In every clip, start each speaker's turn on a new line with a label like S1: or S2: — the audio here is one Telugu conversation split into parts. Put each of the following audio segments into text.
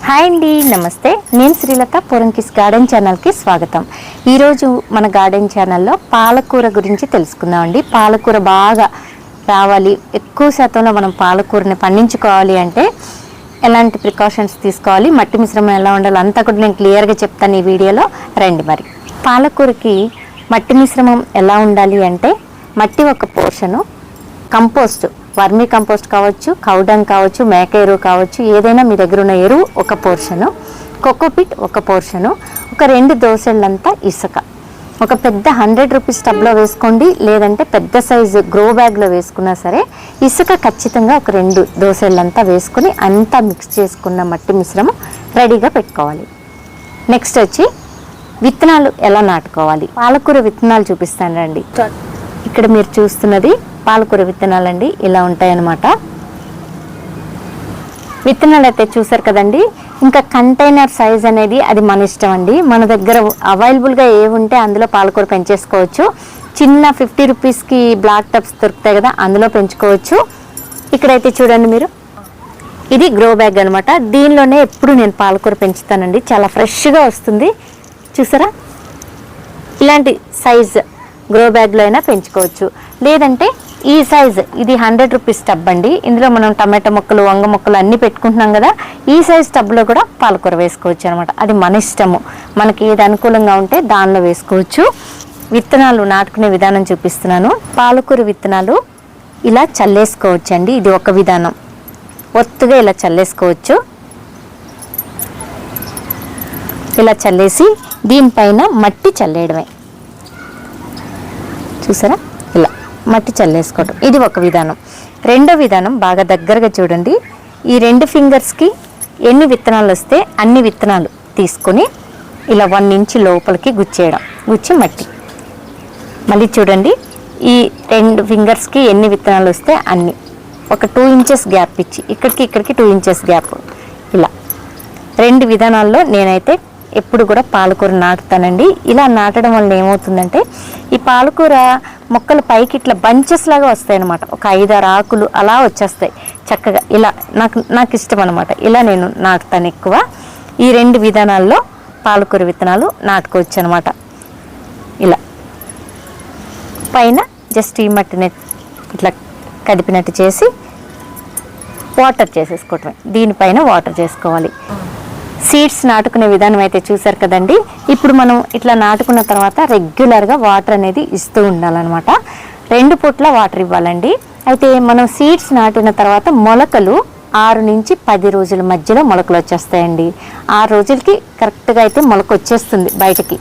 S1: హాయ్ అండి, నమస్తే. నేను శ్రీలత పోరంకిస్ గార్డెన్ ఛానల్కి స్వాగతం. ఈరోజు మన గార్డెన్ ఛానల్లో పాలకూర గురించి తెలుసుకుందాం అండి. పాలకూర బాగా రావాలి, ఎక్కువ శాతంలో మనం పాలకూరని పండించుకోవాలి అంటే ఎలాంటి ప్రికాషన్స్ తీసుకోవాలి, మట్టి మిశ్రమం ఎలా ఉండాలి అంతా కూడా నేను క్లియర్గా చెప్తాను ఈ వీడియోలో. రండి. మరి పాలకూరకి మట్టి మిశ్రమం ఎలా ఉండాలి అంటే మట్టి ఒక పోర్షను, కంపోస్ట్ వర్మీ కంపోస్ట్ కావచ్చు, కౌడంగ్ కావచ్చు, మేక ఎరువు కావచ్చు, ఏదైనా మీ దగ్గర ఉన్న ఎరువు ఒక పోర్షను, కోకోపిట్ ఒక పోర్షను, ఒక 2 దోసెళ్ళంతా ఇసుక, ఒక పెద్ద 100 రూపీస్ టబ్లో వేసుకోండి, లేదంటే పెద్ద సైజు గ్రో బ్యాగ్లో వేసుకున్నా సరే ఇసుక ఖచ్చితంగా ఒక 2 దోసెళ్ళంతా వేసుకుని అంతా మిక్స్ చేసుకున్న మట్టి మిశ్రమం రెడీగా పెట్టుకోవాలి. నెక్స్ట్ వచ్చి విత్తనాలు ఎలా నాటుకోవాలి. పాలకూర విత్తనాలు చూపిస్తాను రండి. ఇక్కడ మీరు చూస్తున్నది పాలకూర విత్తనాలండి, ఇలా ఉంటాయన్నమాట. విత్తనాలు అయితే చూసారు కదండి. ఇంకా కంటైనర్ సైజ్ అనేది అది మన ఇష్టం అండి. మన దగ్గర అవైలబుల్గా ఏవి ఉంటే అందులో పాలకూర పెంచేసుకోవచ్చు. చిన్న 50 రూపీస్కి బ్లాక్ టబ్స్ దొరుకుతాయి కదా, అందులో పెంచుకోవచ్చు. ఇక్కడైతే చూడండి మీరు, ఇది గ్రో బ్యాగ్ అనమాట. దీనిలోనే ఎప్పుడు నేను పాలకూర పెంచుతానండి, చాలా ఫ్రెష్గా వస్తుంది. చూసారా, ఇలాంటి సైజ్ గ్రో బ్యాగ్లో అయినా పెంచుకోవచ్చు. లేదంటే ఈ సైజ్, ఇది 100 రూపీస్ టబ్ అండి. ఇందులో మనం టమాటా మొక్కలు, వంగ మొక్కలు అన్నీ పెట్టుకుంటున్నాం కదా, ఈ సైజ్ టబ్లో కూడా పాలకూర వేసుకోవచ్చు అనమాట. అది మన ఇష్టము, మనకి ఏది అనుకూలంగా ఉంటే దానిలో వేసుకోవచ్చు. విత్తనాలు నాటుకునే విధానం చూపిస్తున్నాను. పాలకూర విత్తనాలు ఇలా చల్లేసుకోవచ్చు అండి. ఇది ఒక విధానం, ఒత్తుగా ఇలా చల్లేసుకోవచ్చు. ఇలా చల్లేసి దీనిపైన మట్టి చల్లేయడమే. చూసారా, ఇలా మట్టి చల్లేసుకోవడం, ఇది ఒక విధానం. రెండో విధానం బాగా దగ్గరగా చూడండి. ఈ 2 ఫింగర్స్కి ఎన్ని విత్తనాలు వస్తే అన్ని విత్తనాలు తీసుకొని ఇలా 1 ఇంచ్ లోపలికి గుచ్చేయడం, గుచ్చి మట్టి. మళ్ళీ చూడండి, ఈ 2 ఫింగర్స్కి ఎన్ని విత్తనాలు వస్తే అన్ని, ఒక 2 ఇంచెస్ గ్యాప్ ఇచ్చి ఇక్కడికి 2 ఇంచెస్ గ్యాప్. ఇలా 2 విధానాల్లో నేనైతే ఎప్పుడు కూడా పాలకూర నాటుతానండి. ఇలా నాటడం వల్ల ఏమవుతుందంటే ఈ పాలకూర మొక్కలు పైకి ఇట్లా బంచెస్ లాగా వస్తాయి అనమాట. ఒక 5-6 ఆకులు అలా వచ్చేస్తాయి చక్కగా. ఇలా నాకు ఇష్టం అనమాట. ఇలా నేను నాటుతాను ఎక్కువ. ఈ 2 విధానాల్లో పాలకూర విత్తనాలు నాటుకోవచ్చు అనమాట. ఇలా పైన జస్ట్ ఈ మట్టిని ఇట్లా కదిపినట్టు చేసి వాటర్ చేసేసుకోవటమే. దీనిపైన వాటర్ చేసుకోవాలి. సీడ్స్ నాటుకునే విధానం అయితే చూసారు కదండి. ఇప్పుడు మనం ఇట్లా నాటుకున్న తర్వాత రెగ్యులర్గా వాటర్ అనేది ఇస్తూ ఉండాలన్నమాట. 2 పూట్ల వాటర్ ఇవ్వాలండి. అయితే మనం సీడ్స్ నాటిన తర్వాత మొలకలు 6 నుంచి 10 రోజుల మధ్యలో మొలకలు వచ్చేస్తాయండి. 6 రోజులకి కరెక్ట్గా అయితే మొలక వచ్చేస్తుంది బయటకి.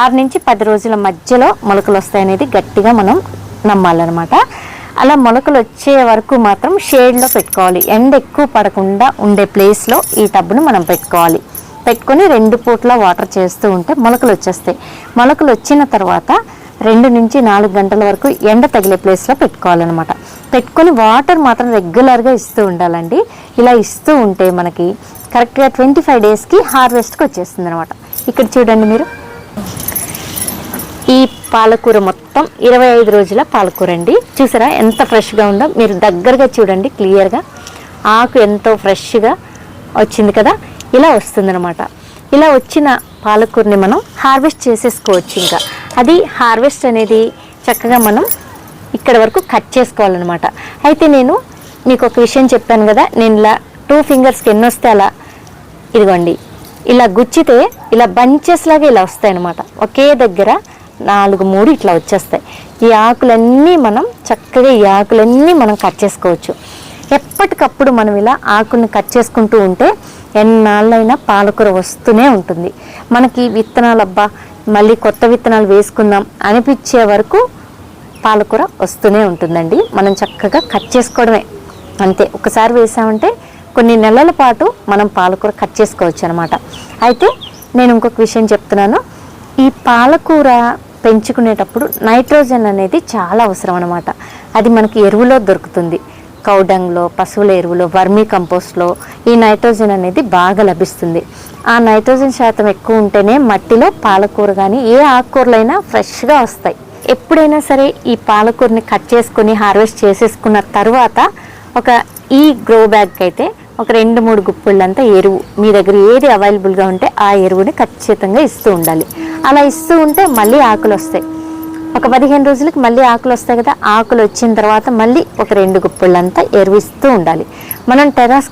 S1: 6 నుంచి 10 రోజుల మధ్యలో మొలకలు వస్తాయనేది గట్టిగా మనం నమ్మాలన్నమాట. అలా మొలకలు వచ్చే వరకు మాత్రం షేడ్లో పెట్టుకోవాలి. ఎండ ఎక్కువ పడకుండా ఉండే ప్లేస్లో ఈ టబ్ను మనం పెట్టుకోవాలి. పెట్టుకొని 2 పూట్ల వాటర్ చేస్తూ ఉంటే మొలకలు వచ్చేస్తాయి. మొలకలు వచ్చిన తర్వాత 2 నుంచి 4 గంటల వరకు ఎండ తగిలే ప్లేస్లో పెట్టుకోవాలన్నమాట. పెట్టుకొని వాటర్ మాత్రం రెగ్యులర్గా ఇస్తూ ఉండాలండి. ఇలా ఇస్తూ ఉంటే మనకి కరెక్ట్గా 25 డేస్కి హార్వెస్ట్కి వచ్చేస్తుంది అనమాట. ఇక్కడ చూడండి మీరు, ఈ పాలకూర మొత్తం 25 రోజుల పాలకూర అండి. చూసారా ఎంత ఫ్రెష్గా ఉందో, మీరు దగ్గరగా చూడండి క్లియర్గా. ఆకు ఎంతో ఫ్రెష్గా వచ్చింది కదా, ఇలా వస్తుందన్నమాట. ఇలా వచ్చిన పాలకూరని మనం హార్వెస్ట్ చేసేసుకోవచ్చు. ఇంకా అది హార్వెస్ట్ అనేది చక్కగా మనం ఇక్కడ వరకు కట్ చేసుకోవాలన్నమాట. అయితే నేను మీకు ఒక విషయం చెప్పాను కదా, నేను ఇలా 2 ఫింగర్స్కి ఎన్ని వస్తే అలా, ఇదిగోండి ఇలా గుచ్చితే ఇలా బంచెస్ లాగా ఇలా వస్తాయి అన్నమాట. ఒకే దగ్గర 4-3 ఇట్లా వచ్చేస్తాయి. ఈ ఆకులన్నీ మనం చక్కగా కట్ చేసుకోవచ్చు. ఎప్పటికప్పుడు మనం ఇలా ఆకుని కట్ చేసుకుంటూ ఉంటే ఎన్నాళ్ళైనా పాలకూర వస్తూనే ఉంటుంది. మనకి విత్తనాలు అబ్బా మళ్ళీ కొత్త విత్తనాలు వేసుకుందాం అనిపించే వరకు పాలకూర వస్తూనే ఉంటుందండి. మనం చక్కగా కట్ చేసుకోవడమే అంతే. ఒకసారి వేసామంటే కొన్ని నెలల పాటు మనం పాలకూర కట్ చేసుకోవచ్చు అనమాట. అయితే నేను ఇంకొక విషయం చెప్తున్నాను. ఈ పాలకూర పెంచుకునేటప్పుడు నైట్రోజన్ అనేది చాలా అవసరం అనమాట. అది మనకి ఎరువులో దొరుకుతుంది. కౌడంగ్లో, పశువుల ఎరువులో, వర్మీ కంపోస్ట్లో ఈ నైట్రోజన్ అనేది బాగా లభిస్తుంది. ఆ నైట్రోజన్ శాతం ఎక్కువ ఉంటేనే మట్టిలో పాలకూర కానీ ఏ ఆకుకూరలైనా ఫ్రెష్గా వస్తాయి. ఎప్పుడైనా సరే ఈ పాలకూరని కట్ చేసుకొని హార్వెస్ట్ చేసేసుకున్న తర్వాత ఈ గ్రో బ్యాగ్కి అయితే ఒక 2-3 గుప్పిళ్ళంతా ఎరువు మీ దగ్గర ఏది అవైలబుల్గా ఉంటే ఆ ఎరువుని ఖచ్చితంగా ఇస్తూ ఉండాలి. అలా ఇస్తూ ఉంటే మళ్ళీ ఆకులు వస్తాయి. ఒక 15 రోజులకి మళ్ళీ ఆకులు వస్తాయి కదా, ఆకులు వచ్చిన తర్వాత మళ్ళీ ఒక 2 గుప్పిళ్ళంతా ఎరువు ఇస్తూ ఉండాలి. మనం టెర్రస్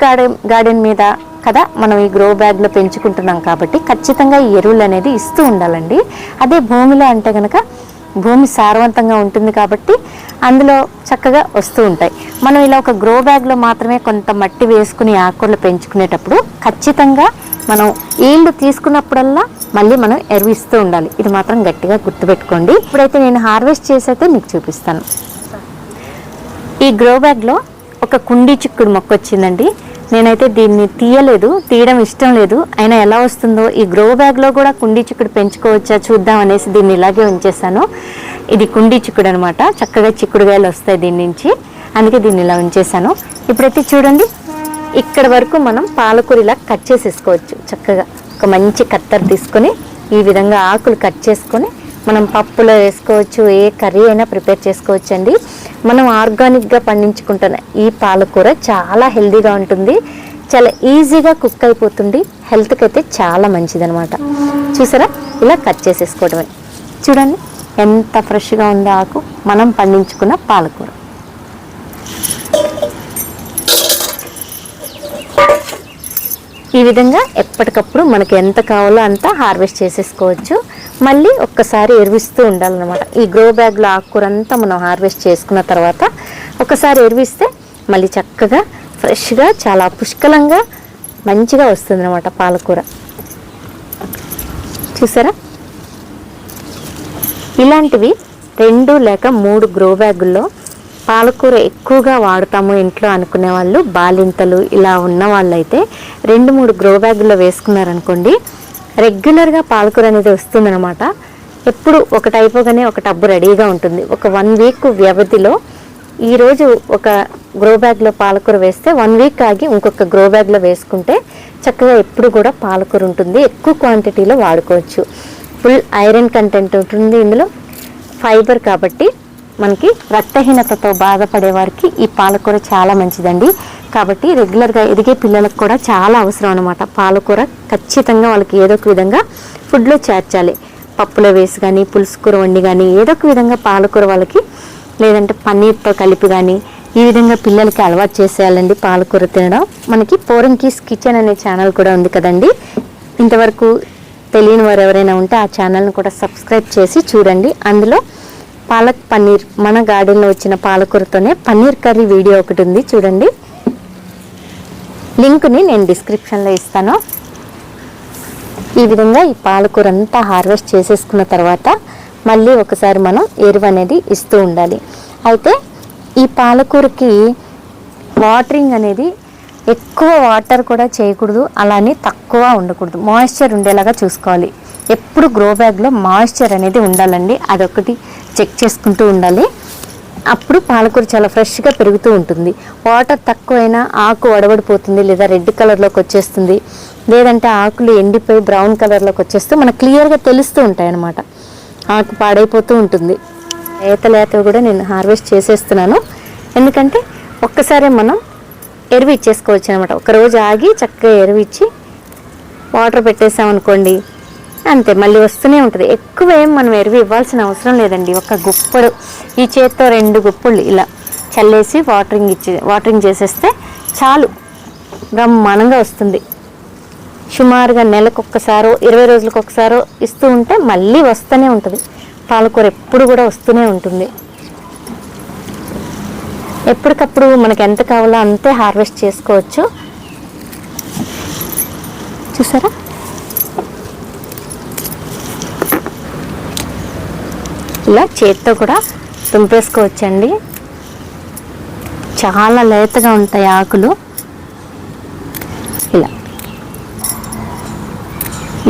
S1: గార్డెన్ మీద కదా మనం ఈ గ్రో బ్యాగ్లో పెంచుకుంటున్నాం కాబట్టి ఖచ్చితంగా ఈ ఎరువులు అనేది ఇస్తూ ఉండాలండి. అదే భూమిలో అంటే కనుక భూమి సారవంతంగా ఉంటుంది కాబట్టి అందులో చక్కగా వస్తూ ఉంటాయి. మనం ఇలా ఒక గ్రో బ్యాగ్లో మాత్రమే కొంత మట్టి వేసుకుని ఆకుకూరలు పెంచుకునేటప్పుడు ఖచ్చితంగా మనం ఈల్డ్ తీసుకున్నప్పుడల్లా మళ్ళీ మనం ఎరువు ఇస్తూ ఉండాలి. ఇది మాత్రం గట్టిగా గుర్తుపెట్టుకోండి. ఇప్పుడైతే నేను హార్వెస్ట్ చేసైతే మీకు చూపిస్తాను. ఈ గ్రో బ్యాగ్లో ఒక కుండీ చిక్కుడు మొక్క వచ్చిందండి. నేనైతే దీన్ని తీయడం ఇష్టం లేదు. అయినా ఎలా వస్తుందో ఈ గ్రో బ్యాగ్లో కూడా కుండీ చిక్కుడు పెంచుకోవచ్చా చూద్దాం అనేసి దీన్ని ఇలాగే ఉంచేసాను. ఇది కుండీ చిక్కుడు అనమాట. చక్కగా చిక్కుడుగాయలు వస్తాయి దీని నుంచి, అందుకే దీన్ని ఇలా ఉంచేసాను. ఇప్పుడైతే చూడండి, ఇక్కడ వరకు మనం పాలకూర ఇలా కట్ చేసేసుకోవచ్చు. చక్కగా ఒక మంచి కత్తెర తీసుకొని ఈ విధంగా ఆకులు కట్ చేసుకొని మనం పప్పులో వేసుకోవచ్చు, ఏ కర్రీ అయినా ప్రిపేర్ చేసుకోవచ్చు అండి. మనం ఆర్గానిక్గా పండించుకుంటున్న ఈ పాలకూర చాలా హెల్తీగా ఉంటుంది, చాలా ఈజీగా కుక్ అయిపోతుంది, హెల్త్కి అయితే చాలా మంచిదనమాట. చూసారా, ఇలా కట్ చేసేసుకోవడమే. చూడండి ఎంత ఫ్రెష్గా ఉందో ఆకు, మనం పండించుకున్న పాలకూర. ఈ విధంగా ఎప్పటికప్పుడు మనకి ఎంత కావాలో అంత హార్వెస్ట్ చేసేసుకోవచ్చు. మళ్ళీ ఒక్కసారి ఎరువిస్తూ ఉండాలన్నమాట. ఈ గ్రో బ్యాగ్లో ఆకుకూర అంతా మనం హార్వెస్ట్ చేసుకున్న తర్వాత ఒకసారి ఎరువిస్తే మళ్ళీ చక్కగా ఫ్రెష్గా చాలా పుష్కలంగా మంచిగా వస్తుంది అన్నమాట పాలకూర. చూసారా, ఇలాంటివి 2 లేక 3 గ్రో బ్యాగుల్లో పాలకూర ఎక్కువగా వాడతాము ఇంట్లో అనుకునే వాళ్ళు, బాలింతలు ఇలా ఉన్న వాళ్ళైతే 2-3 గ్రో బ్యాగుల్లో వేసుకున్నారనుకోండి, రెగ్యులర్గా పాలకూర అనేది వస్తుందన్నమాట. ఎప్పుడు ఒకటి అయిపోగానే ఒక టబ్బు రెడీగా ఉంటుంది. ఒక 1 వీక్ వ్యవధిలో ఈరోజు ఒక గ్రో బ్యాగ్లో పాలకూర వేస్తే 1 వీక్ ఆగి ఇంకొక గ్రో బ్యాగ్లో వేసుకుంటే చక్కగా ఎప్పుడు కూడా పాలకూర ఉంటుంది. ఎక్కువ క్వాంటిటీలో వాడుకోవచ్చు. ఫుల్ ఐరన్ కంటెంట్ ఉంటుంది ఇందులో, ఫైబర్ కాబట్టి మనకి రక్తహీనతతో బాధపడే వారికి ఈ పాలకూర చాలా మంచిదండి. కాబట్టి రెగ్యులర్గా ఎదిగే పిల్లలకు కూడా చాలా అవసరం అనమాట. పాలకూర ఖచ్చితంగా వాళ్ళకి ఏదో ఒక విధంగా ఫుడ్లో చేర్చాలి. పప్పులో వేసి కానీ, పులుసు కూర వండి కానీ, ఏదో ఒక విధంగా పాలకూర వాళ్ళకి, లేదంటే పన్నీర్తో కలిపి కానీ ఈ విధంగా పిల్లలకి అలవాటు చేసేయాలండి పాలకూర తినడం. మనకి పోరంకీస్ కిచెన్ అనే ఛానల్ కూడా ఉంది కదండి. ఇంతవరకు తెలియని వారు ఎవరైనా ఉంటే ఆ ఛానల్ని కూడా సబ్స్క్రైబ్ చేసి చూడండి. అందులో పాలక్ పన్నీర్, మన గార్డెన్లో వచ్చిన పాలకూరతోనే పన్నీర్ కర్రీ వీడియో ఒకటి ఉంది, చూడండి. లింక్ని నేను డిస్క్రిప్షన్లో ఇస్తాను. ఈ విధంగా ఈ పాలకూర అంతా హార్వెస్ట్ చేసేసుకున్న తర్వాత మళ్ళీ ఒకసారి మనం ఎరువు అనేది ఇస్తూ ఉండాలి. అయితే ఈ పాలకూరకి వాటరింగ్ అనేది ఎక్కువ వాటర్ కూడా చేయకూడదు, అలానే తక్కువ ఉండకూడదు, మాయిశ్చర్ ఉండేలాగా చూసుకోవాలి. ఎప్పుడు గ్రో బ్యాగ్లో మాయిశ్చర్ అనేది ఉండాలండి, అదొకటి చెక్ చేసుకుంటూ ఉండాలి. అప్పుడు పాలకూర చాలా ఫ్రెష్గా పెరుగుతూ ఉంటుంది. వాటర్ తక్కువైనా ఆకు వడబడిపోతుంది, లేదా రెడ్ కలర్లోకి వచ్చేస్తుంది, లేదంటే ఆకులు ఎండిపోయి బ్రౌన్ కలర్లోకి వచ్చేస్తూ మనకు క్లియర్గా తెలుస్తూ ఉంటాయి అన్నమాట. ఆకు పాడైపోతూ ఉంటుంది. లేతవి కూడా నేను హార్వెస్ట్ చేసేస్తున్నాను, ఎందుకంటే ఒక్కసారి మనం ఎరువు ఇచ్చేసుకోవచ్చు అనమాట. ఒకరోజు ఆగి చక్కగా ఎరువు ఇచ్చి వాటర్ పెట్టేసామనుకోండి, అంతే మళ్ళీ వస్తూనే ఉంటుంది. ఎక్కువ ఏం మనం ఎరువు ఇవ్వాల్సిన అవసరం లేదండి. ఒక గుప్పడు, ఈ చేత్తో 2 గుప్పులు ఇలా చల్లేసి వాటరింగ్ చేసేస్తే చాలు, బ్రహ్మాండంగా వస్తుంది. సుమారుగా నెలకు ఒక్కసారో 20 రోజులకు ఒకసారో ఇస్తూ ఉంటే మళ్ళీ వస్తూనే ఉంటుంది. పాలకూర ఎప్పుడు కూడా వస్తూనే ఉంటుంది. ఎప్పటికప్పుడు మనకు ఎంత కావాలో అంతే హార్వెస్ట్ చేసుకోవచ్చు. చూసారా, ఇలా చేత్తో కూడా తుంపేసుకోవచ్చండి. చాలా లేతగా ఉంటాయి ఆకులు. ఇలా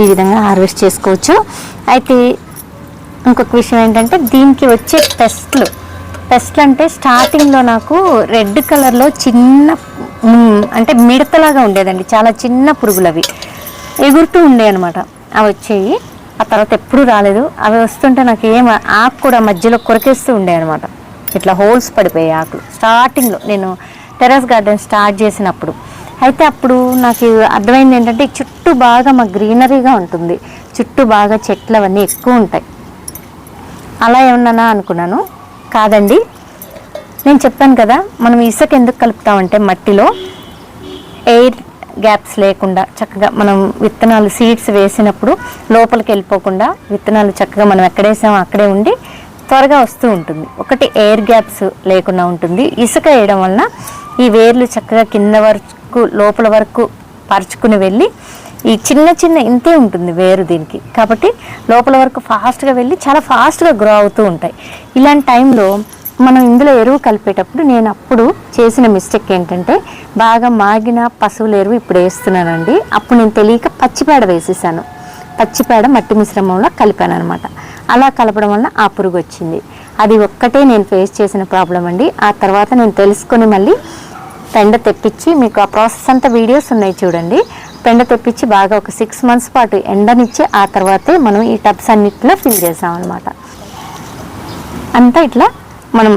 S1: ఈ విధంగా హార్వెస్ట్ చేసుకోవచ్చు. అయితే ఇంకొక విషయం ఏంటంటే దీనికి వచ్చే పెస్ట్లు అంటే స్టార్టింగ్లో నాకు రెడ్ కలర్లో చిన్న అంటే మిడతలాగా ఉండేదండి, చాలా చిన్న పురుగులు, అవి ఎగురుతూ ఉండే అనమాట. అవి వచ్చేవి, ఆ తర్వాత ఎప్పుడు రాలేదు. అవి వస్తుంటే నాకు ఆకు కూడా మధ్యలో కొరికేస్తూ ఉండే అనమాట. ఇట్లా హోల్స్ పడిపోయాయి ఆకులు స్టార్టింగ్లో నేను టెర్రస్ గార్డెన్ స్టార్ట్ చేసినప్పుడు. అయితే అప్పుడు నాకు అర్థమైంది ఏంటంటే చుట్టూ బాగా మా గ్రీనరీగా ఉంటుంది, చుట్టూ బాగా చెట్లు అవన్నీ ఎక్కువ ఉంటాయి, అలా ఏమన్నా అనుకున్నాను. కాదండి, నేను చెప్పాను కదా మనం ఇసుక ఎందుకు కలుపుతామంటే మట్టిలో ఎయిర్ గ్యాప్స్ లేకుండా చక్కగా మనం విత్తనాలు సీడ్స్ వేసినప్పుడు లోపలికి వెళ్ళిపోకుండా విత్తనాలు చక్కగా మనం ఎక్కడేసామో అక్కడే ఉండి త్వరగా వస్తూ ఉంటుంది. ఒకటి ఎయిర్ గ్యాప్స్ లేకుండా ఉంటుంది. ఇసుక వేయడం వలన ఈ వేర్లు చక్కగా కింద వరకు లోపల వరకు పరుచుకుని వెళ్ళి ఈ చిన్న చిన్న ఇంతే ఉంటుంది వేరు దీనికి, కాబట్టి లోపల వరకు ఫాస్ట్గా వెళ్ళి చాలా ఫాస్ట్గా గ్రో అవుతూ ఉంటాయి. ఇలాంటి టైంలో మనం ఇందులో ఎరువు కలిపేటప్పుడు నేను అప్పుడు చేసిన మిస్టేక్ ఏంటంటే బాగా మాగిన పశువుల ఎరువు ఇప్పుడు వేస్తున్నానండి. అప్పుడు నేను తెలియక పచ్చిపేడ వేసేసాను, పచ్చిపేడ మట్టి మిశ్రమంలో కలిపాను అనమాట. అలా కలపడం వల్ల ఆ పురుగు వచ్చింది. అది ఒక్కటే నేను ఫేస్ చేసిన ప్రాబ్లం అండి. ఆ తర్వాత నేను తెలుసుకొని మళ్ళీ పెండ తెప్పించి, మీకు ఆ ప్రాసెస్ అంతా వీడియోస్ ఉన్నాయి చూడండి, పెండ తెప్పించి బాగా ఒక 6 months పాటు ఎండనిచ్చి ఆ తర్వాతే మనం ఈ టబ్స్ అన్నిటిలో ఫిల్ చేసాం అనమాట. అంతా ఇట్లా మనం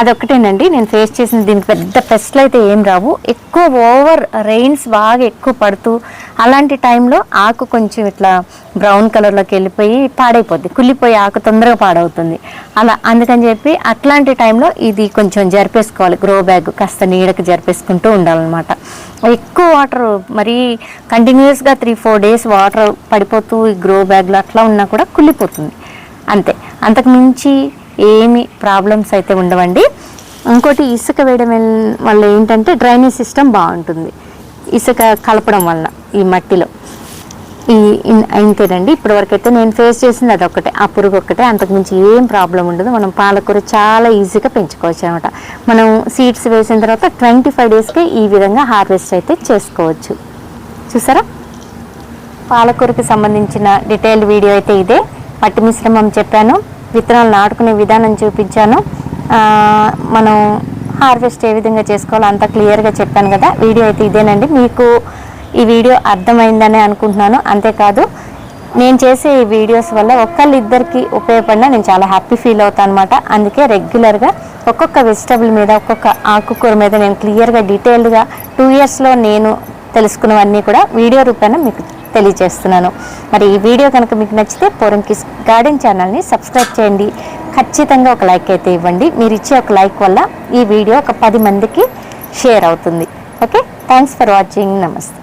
S1: అదొక్కటేనండి నేను ఫేస్ చేసిన. దీనికి పెద్ద పెస్ట్లు అయితే ఏం రావు. ఎక్కువ ఓవర్ రెయిన్స్ బాగా ఎక్కువ పడుతూ అలాంటి టైంలో ఆకు కొంచెం ఇట్లా బ్రౌన్ కలర్లోకి వెళ్ళిపోయి పాడైపోద్ది, కుళ్ళిపోయి ఆకు తొందరగా పాడవుతుంది. అలా అందుకని చెప్పి అట్లాంటి టైంలో ఇది కొంచెం జరిపేసుకోవాలి. గ్రో బ్యాగ్ కాస్త నీడకి జరిపేసుకుంటూ ఉండాలన్నమాట. ఎక్కువ వాటర్ మరీ కంటిన్యూస్గా 3-4 days వాటర్ పడిపోతూ ఈ గ్రో బ్యాగ్లో అట్లా ఉన్నా కూడా కుళ్ళిపోతుంది అంతే. అంతకు మించి ఏమి ప్రాబ్లమ్స్ అయితే ఉండవండి. ఇంకోటి ఇసుక వేయడం వల్ల ఏంటంటే డ్రైనేజ్ సిస్టమ్ బాగుంటుంది ఇసుక కలపడం వల్ల ఈ మట్టిలో. ఇంతేనండి ఇప్పటివరకు అయితే నేను ఫేస్ చేసింది అదొక్కటే, ఆ పురుగు ఒక్కటే. అంతకుమించి ఏం ప్రాబ్లం ఉండదు. మనం పాలకూర చాలా ఈజీగా పెంచుకోవచ్చు అనమాట. మనం సీడ్స్ వేసిన తర్వాత 25 daysకే ఈ విధంగా హార్వెస్ట్ అయితే చేసుకోవచ్చు. చూసారా, పాలకూరకి సంబంధించిన డీటెయిల్డ్ వీడియో అయితే ఇదే. మట్టి మిశ్రమం చెప్పాను, విత్తనాలు నాటుకునే విధానం చూపించాను, మనం హార్వెస్ట్ ఏ విధంగా చేసుకోవాలో అంతా క్లియర్గా చెప్పాను కదా. వీడియో అయితే ఇదేనండి. మీకు ఈ వీడియో అర్థమైందని అనుకుంటున్నాను. అంతేకాదు నేను చేసే ఈ వీడియోస్ వల్ల ఒక్కళ్ళిద్దరికి ఉపయోగపడినా నేను చాలా హ్యాపీ ఫీల్ అవుతాను అనమాట. అందుకే రెగ్యులర్గా ఒక్కొక్క వెజిటబుల్ మీద ఒక్కొక్క ఆకుకూర మీద నేను క్లియర్గా డీటెయిల్డ్గా 2 yearsలో నేను తెలుసుకున్నవన్నీ కూడా వీడియో రూపాన మీకు తెలియజేస్తున్నాను. మరి ఈ వీడియో కనుక మీకు నచ్చితే పోరంకిస్ గార్డెన్ ఛానల్ని సబ్స్క్రైబ్ చేయండి. ఖచ్చితంగా ఒక లైక్ అయితే ఇవ్వండి. మీరు ఇచ్చే ఒక లైక్ వల్ల ఈ వీడియో ఒక 10 మందికి షేర్ అవుతుంది. Okay, thanks for watching. నమస్తే.